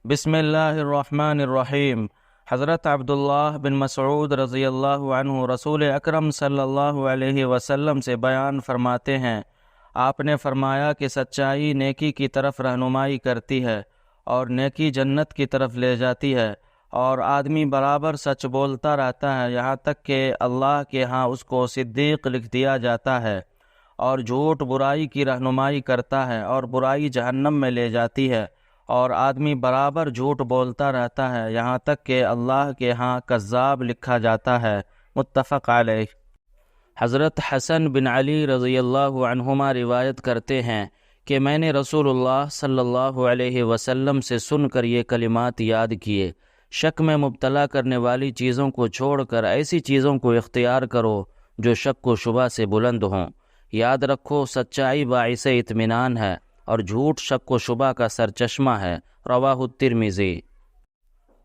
بسم اللہ الرحمن الرحیم۔ حضرت عبداللہ بن مسعود رضی اللہ عنہ رسول اکرم صلی اللہ علیہ وسلم سے بیان فرماتے ہیں، آپ نے فرمایا کہ سچائی نیکی کی طرف رہنمائی کرتی ہے اور نیکی جنت کی طرف لے جاتی ہے، اور آدمی برابر سچ بولتا رہتا ہے یہاں تک کہ اللہ کے ہاں اس کو صدیق لکھ دیا جاتا ہے، اور جھوٹ برائی کی رہنمائی کرتا ہے اور برائی جہنم میں لے جاتی ہے، اور آدمی برابر جھوٹ بولتا رہتا ہے یہاں تک کہ اللہ کے ہاں کذاب لکھا جاتا ہے۔ متفق علیہ۔ حضرت حسن بن علی رضی اللہ عنہما روایت کرتے ہیں کہ میں نے رسول اللہ صلی اللہ علیہ وسلم سے سن کر یہ کلمات یاد کیے، شک میں مبتلا کرنے والی چیزوں کو چھوڑ کر ایسی چیزوں کو اختیار کرو جو شک و شبہ سے بلند ہوں۔ یاد رکھو، سچائی باعث اطمینان ہے اور جھوٹ شک و شبہ کا سرچشمہ ہے۔ رواہ الترمذی۔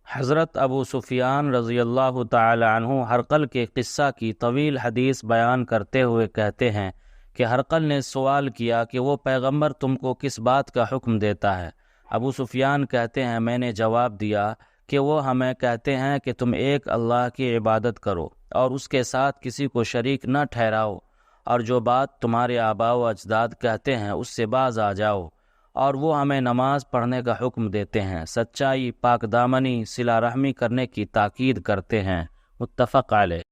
حضرت ابو سفیان رضی اللہ تعالی عنہ ہرقل کے قصہ کی طویل حدیث بیان کرتے ہوئے کہتے ہیں کہ ہرقل نے سوال کیا کہ وہ پیغمبر تم کو کس بات کا حکم دیتا ہے؟ ابو سفیان کہتے ہیں، میں نے جواب دیا کہ وہ ہمیں کہتے ہیں کہ تم ایک اللہ کی عبادت کرو اور اس کے ساتھ کسی کو شریک نہ ٹھہراؤ، اور جو بات تمہارے آباء و اجداد کہتے ہیں اس سے باز آ جاؤ، اور وہ ہمیں نماز پڑھنے کا حکم دیتے ہیں، سچائی، پاک دامنی، صلہ رحمی کرنے کی تاکید کرتے ہیں۔ متفق علیہ۔